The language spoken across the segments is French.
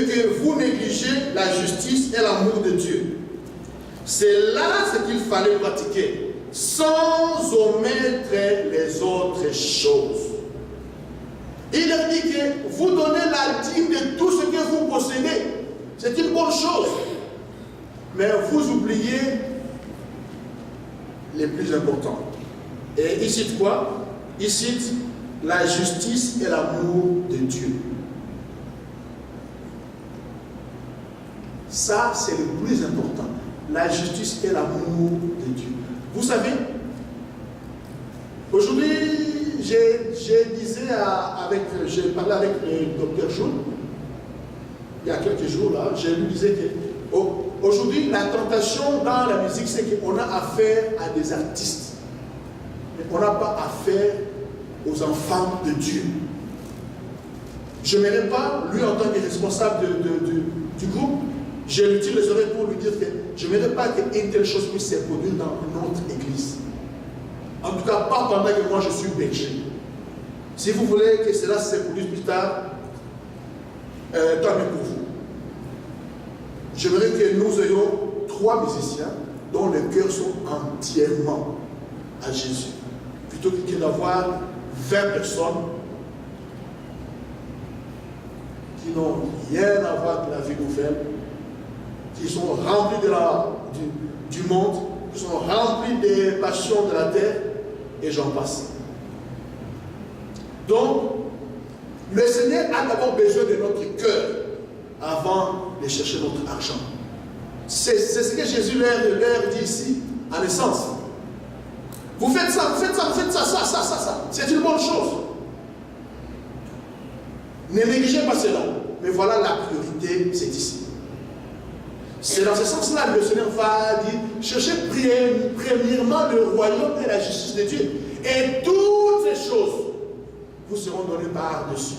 que vous négligez la justice et l'amour de Dieu. C'est là ce qu'il fallait pratiquer, sans omettre les autres choses. Il leur dit que vous donnez la dîme de tout ce que vous possédez. C'est une bonne chose. Mais vous oubliez les plus importants. Et il cite quoi? Il cite la justice et l'amour de Dieu. Ça, c'est le plus important. La justice et l'amour de Dieu. Vous savez, aujourd'hui, j'ai parlé avec le docteur Joule, il y a quelques jours là, je lui disais que aujourd'hui, la tentation dans la musique, c'est qu'on a affaire à des artistes. Mais on n'a pas affaire aux enfants de Dieu. Je n'aimerais pas, lui en tant que responsable du groupe, je lui tire les oreilles pour lui dire que je n'aimerais pas qu'une telle chose puisse se produire dans notre église. En tout cas, pas pendant que moi je suis berger. Si vous voulez que cela se produise plus tard, tant mieux pour vous. J'aimerais que nous ayons 3 musiciens dont les cœurs sont entièrement à Jésus. Plutôt que d'avoir 20 personnes qui n'ont rien à voir avec la vie nouvelle, qui sont remplies du monde, qui sont remplies des passions de la terre, et j'en passe. Donc, le Seigneur a d'abord besoin de notre cœur avant de chercher notre argent. C'est ce que Jésus leur dit ici, en essence. Vous faites ça, vous faites ça, vous faites ça, ça. C'est une bonne chose. Ne négligez pas cela. Mais voilà, la priorité, c'est ici. C'est dans ce sens-là que le Seigneur va dire, cherchez premièrement le royaume et la justice de Dieu. Et toutes ces choses vous seront données par-dessus.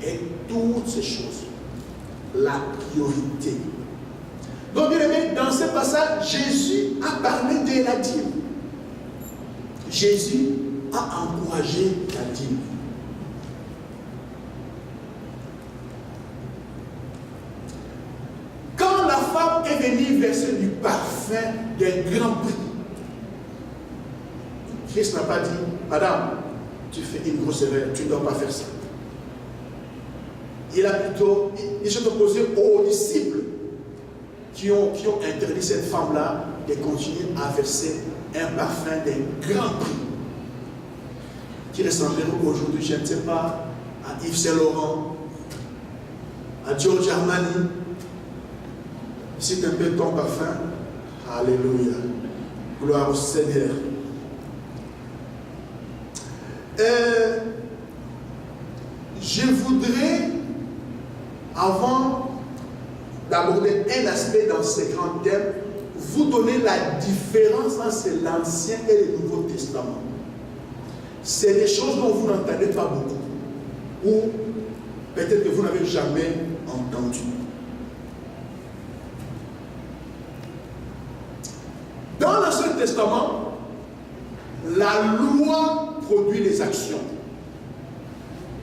Et toutes ces choses, la priorité. Donc, bien aimé, dans ce passage, Jésus a parlé de la dîme. Jésus a encouragé la dîme. Quand la femme est venue verser du parfum d'un grand prix, Christ n'a pas dit, Madame, tu fais une grosse erreur, tu ne dois pas faire ça. Il a plutôt, il s'est opposé aux disciples qui ont interdit cette femme-là de continuer à verser un parfum d'un grand prix qui ressemblerait aujourd'hui, je ne sais pas, à Yves Saint Laurent, à Giorgio Armani. Cite un peu ton parfum. Alléluia. Gloire au Seigneur. Je voudrais, avant d'aborder un aspect dans ce grand thème, vous donner la différence entre l'Ancien et le Nouveau Testament. C'est des choses dont vous n'entendez pas beaucoup, ou peut-être que vous n'avez jamais entendu. Dans l'Ancien Testament, la loi produit les actions.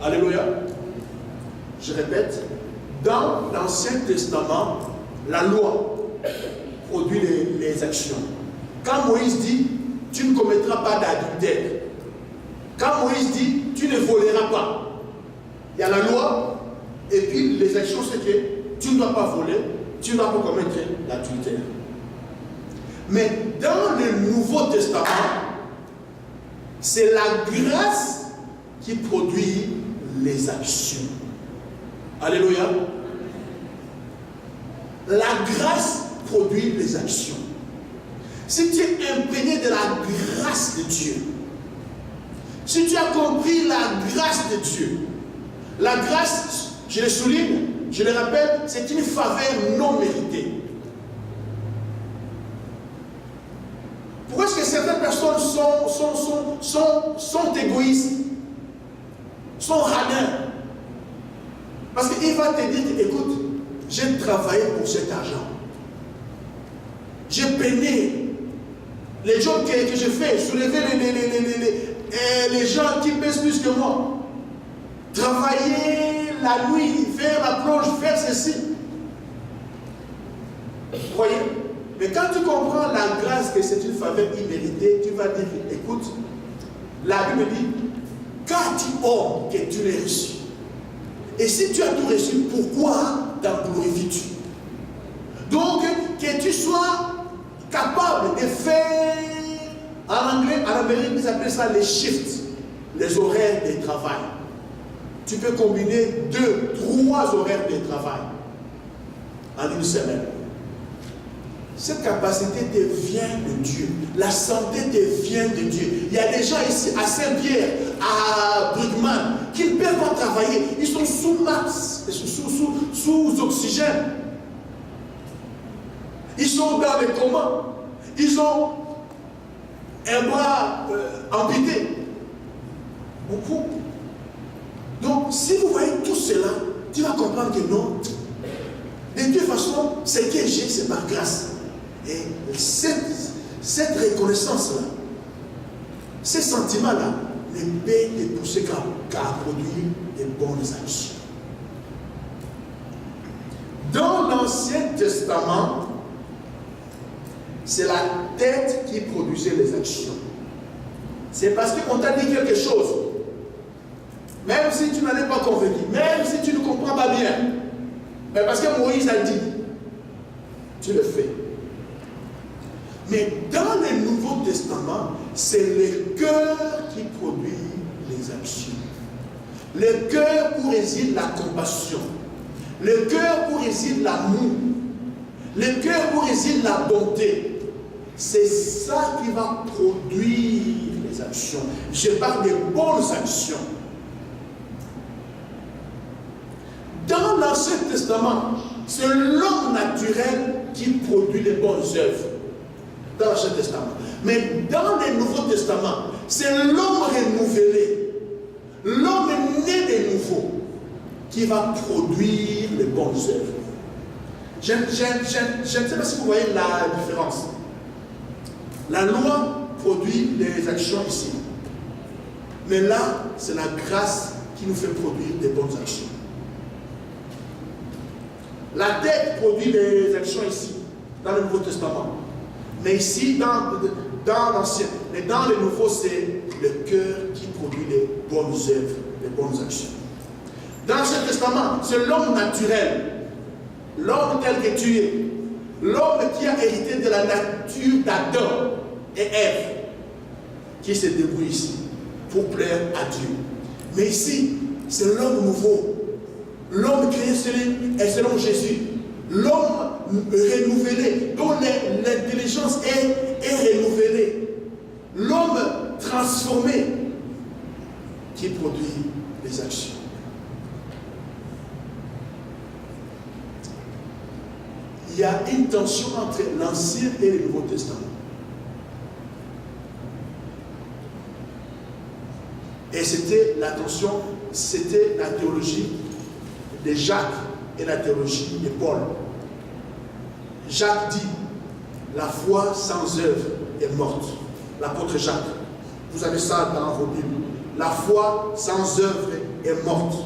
Alléluia. Je répète, dans l'Ancien Testament, la loi produit les actions. Quand Moïse dit, tu ne commettras pas d'adultère. Quand Moïse dit, tu ne voleras pas. Il y a la loi, et puis les actions, c'est que tu ne dois pas voler, tu ne dois pas commettre l'adultère. Mais dans le Nouveau Testament, c'est la grâce qui produit les actions. Alléluia. La grâce produit les actions. Si tu es imprégné de la grâce de Dieu, si tu as compris la grâce de Dieu, la grâce, je le souligne, je le rappelle, c'est une faveur non méritée. Pourquoi est-ce que certaines personnes sont égoïstes, sont radins? Parce qu'il va te dire, écoute, j'ai travaillé pour cet argent. J'ai peiné les jobs que je fais, soulever les gens qui pèsent plus que moi. Travailler la nuit, faire la plonge, faire ceci. Vous voyez? Mais quand tu comprends la grâce que c'est une faveur imméritée, tu vas dire, écoute, la Bible dit, qu'as-tu homme que tu l'aies reçu? Et si tu as tout reçu, pourquoi t'en glorifies-tu? Donc, que tu sois capable de faire, en anglais, en Amérique, ils appellent ça les shifts, les horaires de travail. Tu peux combiner 2, 3 horaires de travail en une semaine. Cette capacité te vient de Dieu. La santé te vient de Dieu. Il y a des gens ici à Saint-Pierre, à Brugman, qui ne peuvent pas travailler. Ils sont sous max, sous oxygène. Ils sont dans les comas. Ils ont un bras amputé. Beaucoup. Donc, si vous voyez tout cela, tu vas comprendre que non. De toute façon, ce que j'ai, c'est par grâce. Et cette reconnaissance-là, ces sentiments-là, ne peuvent te pousser qu'à produire des bonnes actions. Dans l'Ancien Testament, c'est la tête qui produisait les actions. C'est parce qu'on t'a dit quelque chose. Même si tu n'en es pas convaincu, même si tu ne comprends pas bien, mais parce que Moïse a dit, tu le fais. Mais dans le Nouveau Testament, c'est le cœur qui produit les actions. Le cœur où réside la compassion. Le cœur où réside l'amour. Le cœur où réside la bonté. C'est ça qui va produire les actions. Je parle des bonnes actions. Dans l'Ancien Testament, c'est l'homme naturel qui produit les bonnes œuvres. Dans l'Ancien Testament. Mais dans le Nouveau Testament, c'est l'homme renouvelé, l'homme né de nouveau, qui va produire les bonnes œuvres. Je ne sais pas si vous voyez la différence. La loi produit les actions ici. Mais là, c'est la grâce qui nous fait produire des bonnes actions. La tête produit les actions ici, dans le Nouveau Testament. Mais ici, dans l'Ancien, mais dans le Nouveau, c'est le cœur qui produit les bonnes œuvres, les bonnes actions. Dans l'Ancien Testament, c'est l'homme naturel, l'homme tel que tu es, l'homme qui a hérité de la nature d'Adam et Ève, qui se débrouille ici pour plaire à Dieu. Mais ici, c'est l'homme nouveau, l'homme créé selon Jésus, l'homme renouvelé, dont l'intelligence est renouvelée, l'homme transformé qui produit les actions. Il y a une tension entre l'Ancien et le Nouveau Testament. Et c'était la tension, c'était la théologie de Jacques et la théologie de Paul. Jacques dit, la foi sans œuvre est morte. L'apôtre Jacques, vous avez ça dans vos Bibles. La foi sans œuvre est morte.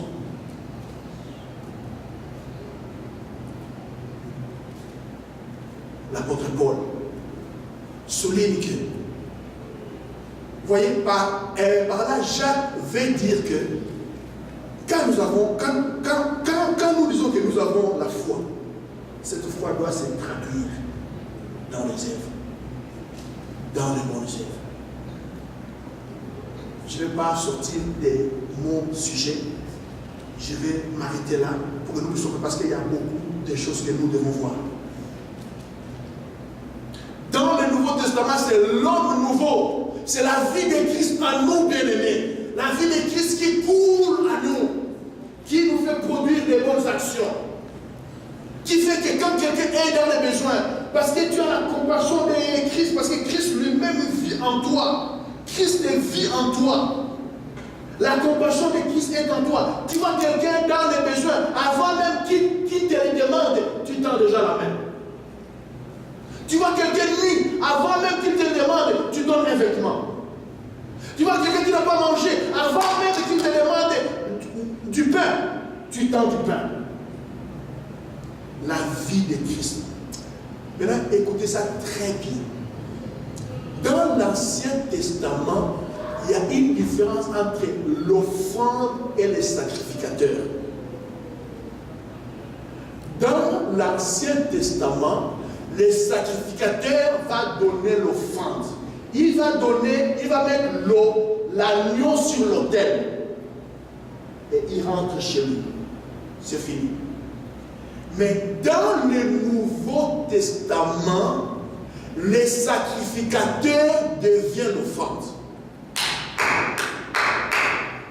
L'apôtre Paul souligne que, vous voyez, par là, Jacques veut dire que quand nous disons que nous avons la foi, cette foi doit se traduire dans les œuvres, dans les bonnes œuvres. Je ne vais pas sortir de mon sujet, je vais m'arrêter là pour que nous puissions, parce qu'il y a beaucoup de choses que nous devons voir. Dans le Nouveau Testament, c'est l'homme nouveau, c'est la vie de Christ en nous, bien-aimés, la vie de Christ qui coule à nous, qui nous fait produire des bonnes actions, qui fait que quand quelqu'un est dans les besoins, parce que tu as la compassion de Christ, parce que Christ lui-même vit en toi, Christ vit en toi, la compassion de Christ est en toi. Tu vois quelqu'un dans les besoins, avant même qu'il te le demande, tu tends déjà la main. Tu vois quelqu'un nu, avant même qu'il te le demande, tu donnes un vêtement. Tu vois quelqu'un qui n'a pas mangé, avant même qu'il te demande du pain, tu il tend du pain. La vie de Christ. Maintenant, écoutez ça très bien. Dans l'Ancien Testament, il y a une différence entre l'offrande et les sacrificateurs. Dans l'Ancien Testament, le sacrificateur va donner l'offrande. Il va mettre l'agneau sur l'autel. Et il rentre chez lui. C'est fini. Mais dans le Nouveau Testament, les sacrificateurs deviennent l'offrande.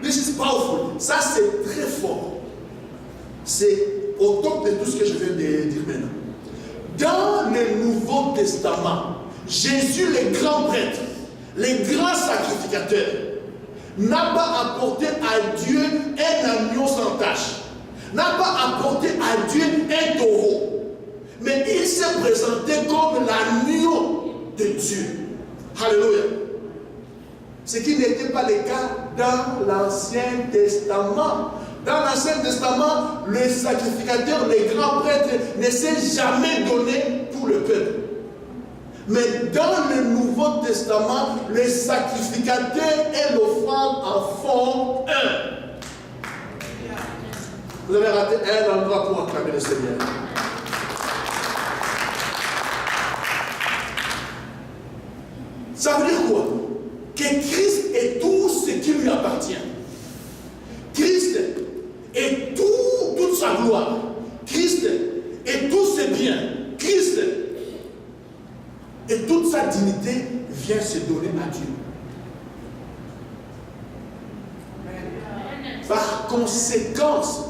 This is powerful. Ça, c'est très fort. C'est au top de tout ce que je viens de dire maintenant. Dans le Nouveau Testament, Jésus, le grand prêtre, le grand sacrificateur, n'a pas apporté à Dieu un agneau sans tache, n'a pas apporté à Dieu un taureau, mais il s'est présenté comme l'agneau de Dieu. Alléluia. Ce qui n'était pas le cas dans l'Ancien Testament. Dans l'Ancien Testament, le sacrificateur, le grand prêtre, ne s'est jamais donné pour le peuple. Mais dans le Nouveau Testament, le sacrificateur et l'offrande en font un. Vous avez raté un endroit pour acclamer le Seigneur. Ça veut dire quoi? Que Christ est tout ce qui lui appartient. Christ est toute sa gloire. Christ est tous ses biens. Christ et toute sa dignité vient se donner à Dieu. Par conséquence,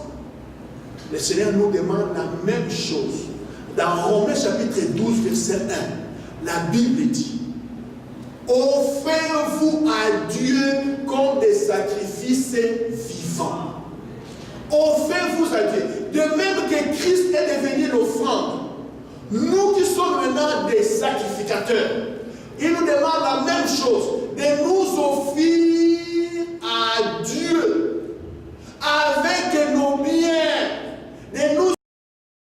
le Seigneur nous demande la même chose. Dans Romains chapitre 12, verset 1, la Bible dit: offrez-vous à Dieu comme des sacrifices vivants. Offrez-vous à Dieu. De même que Christ est devenu l'offrande, nous qui sommes maintenant des sacrificateurs, il nous demande la même chose, de nous